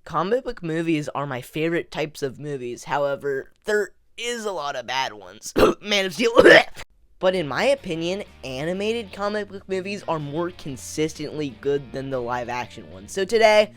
Comic book movies are my favorite types of movies. However, there is a lot of bad ones. Man of Steel. But in my opinion, animated comic book movies are more consistently good than the live action ones. So today,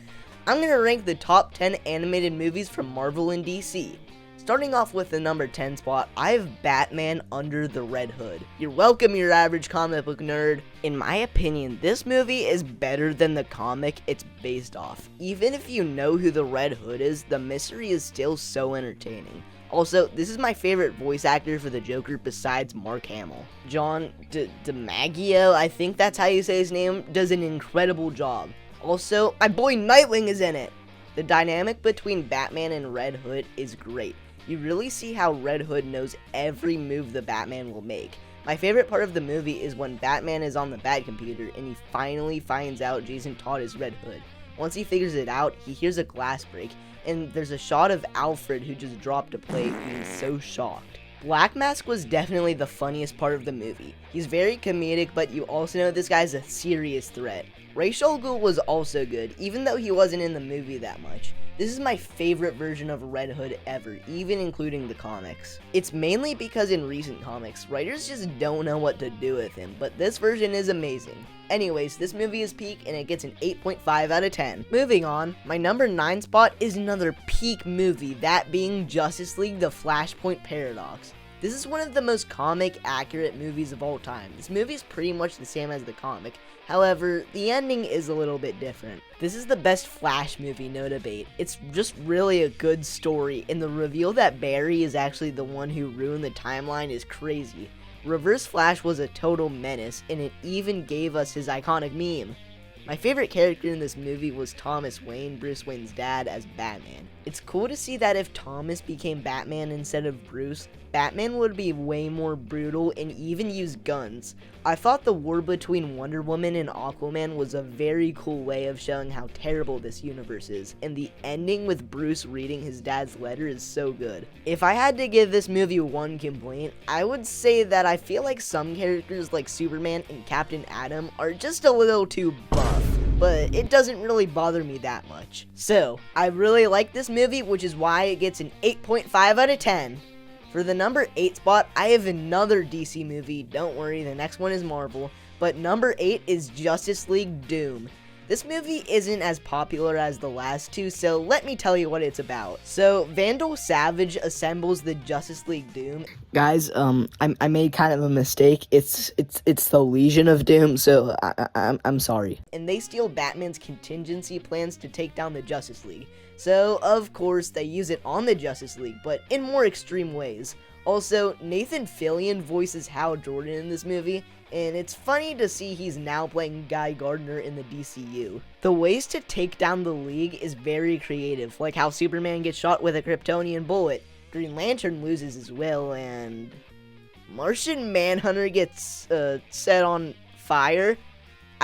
I'm going to rank the top 10 animated movies from Marvel and DC. Starting off with the number 10 spot, I have Batman Under the Red Hood. You're welcome, your average comic book nerd. In my opinion, this movie is better than the comic it's based off. Even if you know who the Red Hood is, the mystery is still so entertaining. Also, this is my favorite voice actor for the Joker besides Mark Hamill. John DiMaggio, I think that's how you say his name, does an incredible job. Also, my boy Nightwing is in it. The dynamic between Batman and Red Hood is great. You really see how Red Hood knows every move the Batman will make. My favorite part of the movie is when Batman is on the Batcomputer and he finally finds out Jason Todd is Red Hood. Once he figures it out, he hears a glass break, and there's a shot of Alfred who just dropped a plate and he's so shocked. Black Mask was definitely the funniest part of the movie. He's very comedic, but you also know this guy's a serious threat. Ra's al Ghul was also good, even though he wasn't in the movie that much. This is my favorite version of Red Hood ever, even including the comics. It's mainly because in recent comics, writers just don't know what to do with him, but this version is amazing. Anyways, this movie is peak and it gets an 8.5 out of 10. Moving on, my number 9 spot is another peak movie, that being Justice League: The Flashpoint Paradox. This is one of the most comic accurate movies of all time. This movie is pretty much the same as the comic. However, the ending is a little bit different. This is the best Flash movie, no debate. It's just really a good story, and the reveal that Barry is actually the one who ruined the timeline is crazy. Reverse Flash was a total menace, and it even gave us his iconic meme. My favorite character in this movie was Thomas Wayne, Bruce Wayne's dad, as Batman. It's cool to see that if Thomas became Batman instead of Bruce, Batman would be way more brutal and even use guns. I thought the war between Wonder Woman and Aquaman was a very cool way of showing how terrible this universe is, and the ending with Bruce reading his dad's letter is so good. If I had to give this movie one complaint, I would say that I feel like some characters like Superman and Captain Atom are just a little too buff, but it doesn't really bother me that much. So, I really like this movie, which is why it gets an 8.5 out of 10. For the number 8 spot, I have another DC movie. Don't worry, the next one is Marvel. But number 8 is Justice League Doom. This movie isn't as popular as the last two, so let me tell you what it's about. So, Vandal Savage assembles the Justice League Doom. Guys, I made kind of a mistake. It's the Legion of Doom, so I'm sorry. And they steal Batman's contingency plans to take down the Justice League. So, of course, they use it on the Justice League, but in more extreme ways. Also, Nathan Fillion voices Hal Jordan in this movie, and it's funny to see he's now playing Guy Gardner in the DCU. The ways to take down the League is very creative, like how Superman gets shot with a Kryptonian bullet, Green Lantern loses his will, and Martian Manhunter gets set on fire.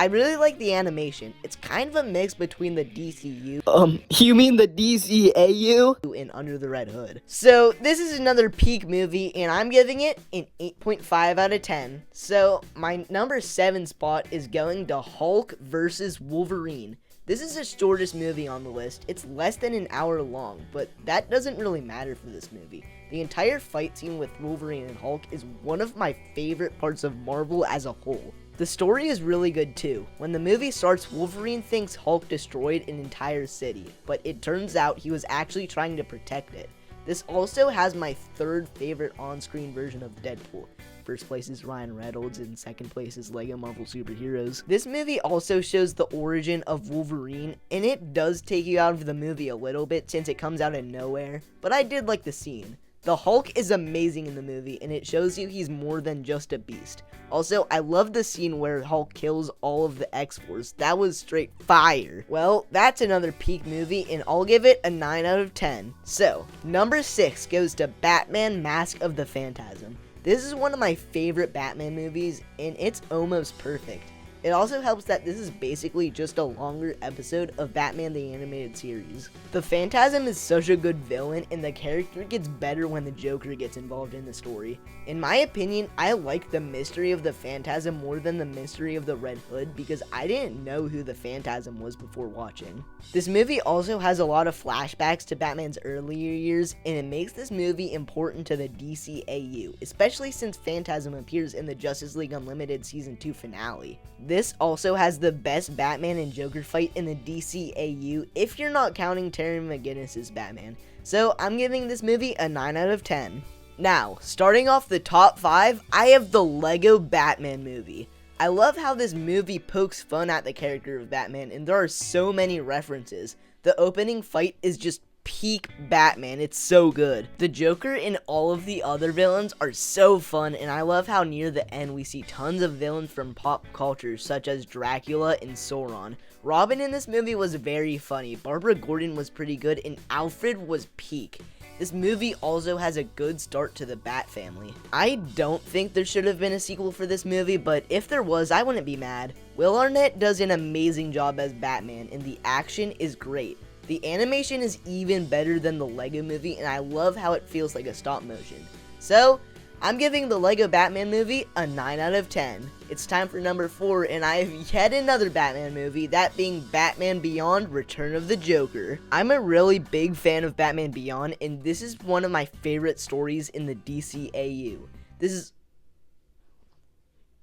I really like the animation. It's kind of a mix between the DCU. You mean the DCAU? And Under the Red Hood. So, this is another peak movie, and I'm giving it an 8.5 out of 10. So, my number 7 spot is going to Hulk vs. Wolverine. This is the shortest movie on the list. It's less than an hour long, but that doesn't really matter for this movie. The entire fight scene with Wolverine and Hulk is one of my favorite parts of Marvel as a whole. The story is really good too. When the movie starts, Wolverine thinks Hulk destroyed an entire city, but it turns out he was actually trying to protect it. This also has my third favorite on-screen version of Deadpool. First place is Ryan Reynolds, and second place is Lego Marvel Superheroes. This movie also shows the origin of Wolverine, and it does take you out of the movie a little bit since it comes out of nowhere, but I did like the scene. The Hulk is amazing in the movie, and it shows you he's more than just a beast. Also, I love the scene where Hulk kills all of the X-Force. That was straight fire. Well, that's another peak movie, and I'll give it a 9 out of 10. So, number 6 goes to Batman: Mask of the Phantasm. This is one of my favorite Batman movies, and it's almost perfect. It also helps that this is basically just a longer episode of Batman the Animated Series. The Phantasm is such a good villain, and the character gets better when the Joker gets involved in the story. In my opinion, I like the mystery of the Phantasm more than the mystery of the Red Hood because I didn't know who the Phantasm was before watching. This movie also has a lot of flashbacks to Batman's earlier years, and it makes this movie important to the DCAU, especially since Phantasm appears in the Justice League Unlimited Season 2 finale. This also has the best Batman and Joker fight in the DCAU if you're not counting Terry McGinnis' Batman. So I'm giving this movie a 9 out of 10. Now, starting off the top 5, I have the Lego Batman movie. I love how this movie pokes fun at the character of Batman, and there are so many references. The opening fight is just peak Batman. It's so good. The Joker and all of the other villains are so fun, and I love how near the end we see tons of villains from pop culture such as Dracula and Sauron. Robin in this movie was very funny, Barbara Gordon was pretty good, and Alfred was peak. This movie also has a good start to the Bat family. I don't think there should have been a sequel for this movie, but if there was, I wouldn't be mad. Will Arnett does an amazing job as Batman, and the action is great. The animation is even better than the Lego movie, and I love how it feels like a stop motion. So, I'm giving the Lego Batman movie a 9 out of 10. It's time for number 4, and I have yet another Batman movie, that being Batman Beyond: Return of the Joker. I'm a really big fan of Batman Beyond, and this is one of my favorite stories in the DCAU.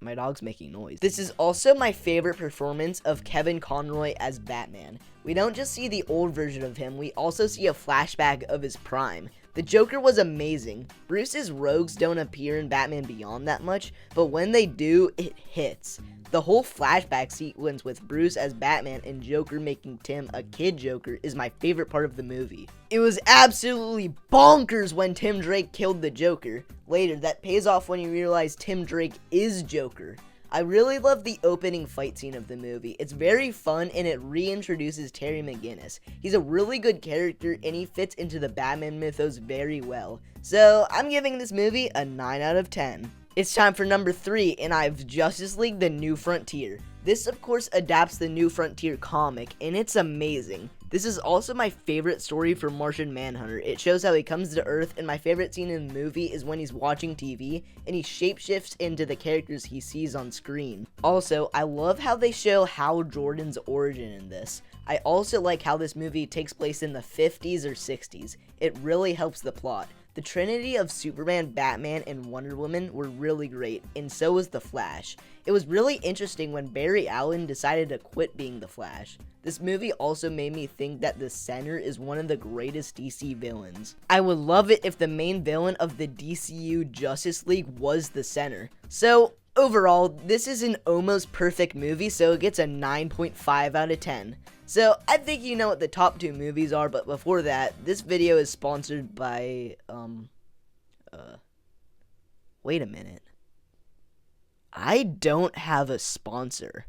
My dog's making noise. This is also my favorite performance of Kevin Conroy as Batman. We don't just see the old version of him, we also see a flashback of his prime. The Joker was amazing. Bruce's rogues don't appear in Batman Beyond that much, but when they do, it hits. The whole flashback sequence with Bruce as Batman and Joker making Tim a kid Joker is my favorite part of the movie. It was absolutely bonkers when Tim Drake killed the Joker. Later, that pays off when you realize Tim Drake is Joker. I really love the opening fight scene of the movie. It's very fun and it reintroduces Terry McGinnis. He's a really good character and he fits into the Batman mythos very well. So I'm giving this movie a 9 out of 10. It's time for number 3, and I have Justice League: The New Frontier. This, of course, adapts the New Frontier comic, and it's amazing. This is also my favorite story for Martian Manhunter. It shows how he comes to Earth, and my favorite scene in the movie is when he's watching TV, and he shapeshifts into the characters he sees on screen. Also, I love how they show Hal Jordan's origin in this. I also like how this movie takes place in the 50s or 60s. It really helps the plot. The trinity of Superman, Batman, and Wonder Woman were really great, and so was The Flash. It was really interesting when Barry Allen decided to quit being The Flash. This movie also made me think that the Center is one of the greatest DC villains. I would love it if the main villain of the DCU Justice League was the Center. So, overall, this is an almost perfect movie, so it gets a 9.5 out of 10. So, I think you know what the top 2 movies are, but before that, this video is sponsored by, wait a minute. I don't have a sponsor.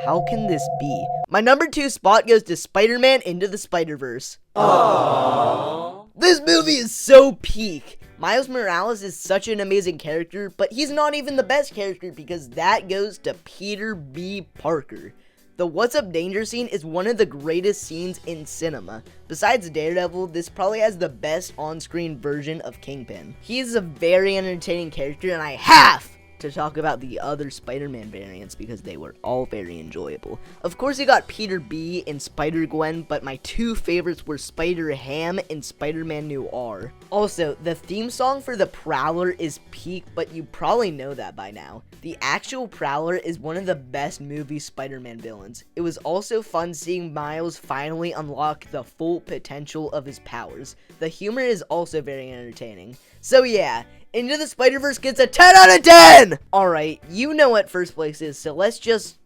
How can this be? My number 2 spot goes to Spider-Man Into the Spider-Verse. Aww. This movie is so peak. Miles Morales is such an amazing character, but he's not even the best character because that goes to Peter B. Parker. The What's Up Danger scene is one of the greatest scenes in cinema. Besides Daredevil, this probably has the best on-screen version of Kingpin. He is a very entertaining character, and I have to talk about the other Spider-Man variants because they were all very enjoyable. Of course, you got Peter B and Spider-Gwen, but my 2 favorites were Spider-Ham and Spider-Man Noir. Also, the theme song for the Prowler is peak, but you probably know that by now. The actual Prowler is one of the best movie Spider-Man villains. It was also fun seeing Miles finally unlock the full potential of his powers. The humor is also very entertaining. So yeah, Into the Spider-Verse gets a 10 out of 10! Alright, you know what first place is, so let's just...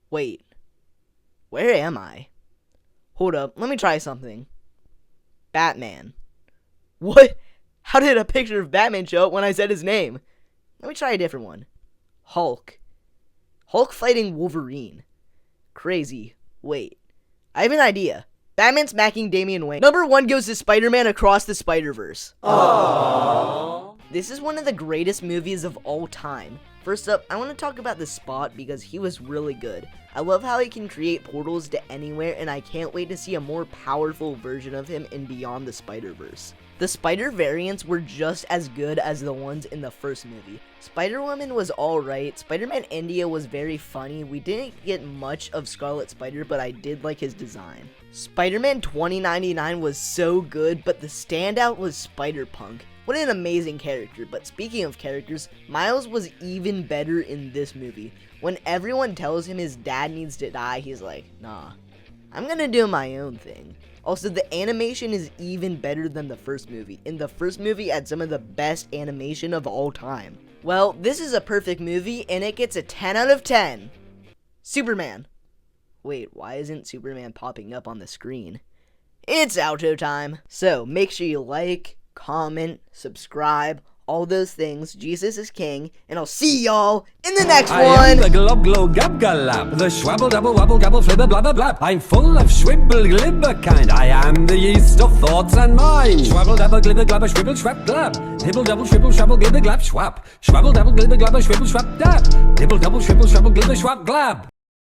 Wait. Where am I? Hold up, let me try something. Batman. What? How did a picture of Batman show up when I said his name? Let me try a different one. Hulk. Hulk fighting Wolverine. Crazy. Wait. I have an idea. Batman smacking Damian Wayne. Number 1 goes to Spider-Man Across the Spider-Verse. Aww. This is one of the greatest movies of all time. First up, I want to talk about the Spot because he was really good. I love how he can create portals to anywhere, and I can't wait to see a more powerful version of him in Beyond the Spider-Verse. The Spider variants were just as good as the ones in the first movie. Spider-Woman was alright, Spider-Man India was very funny, we didn't get much of Scarlet Spider, but I did like his design. Spider-Man 2099 was so good, but the standout was Spider-Punk. What an amazing character, but speaking of characters, Miles was even better in this movie. When everyone tells him his dad needs to die, he's like, nah, I'm gonna do my own thing. Also, the animation is even better than the first movie. In the first movie, it had some of the best animation of all time. Well, this is a perfect movie, and it gets a 10 out of 10. Superman. Wait, why isn't Superman popping up on the screen? It's outro time. So, make sure you like, comment, subscribe, all those things. Jesus is king, and I'll see y'all in the next one. I am the glob glow gab galab, the schwabble double wabble gabble flibber blabber blab. I'm full of schwibble glibber kind. I am the yeast of thoughts and mind. Schwabble double glibber glabber schwibble schwab glab. Hibble double shwibble schwabble glibber glab schwab. Schwabble double glibber glabber schwibble schwab dab. Hibble double shwibble schwabble glibber schwab glab.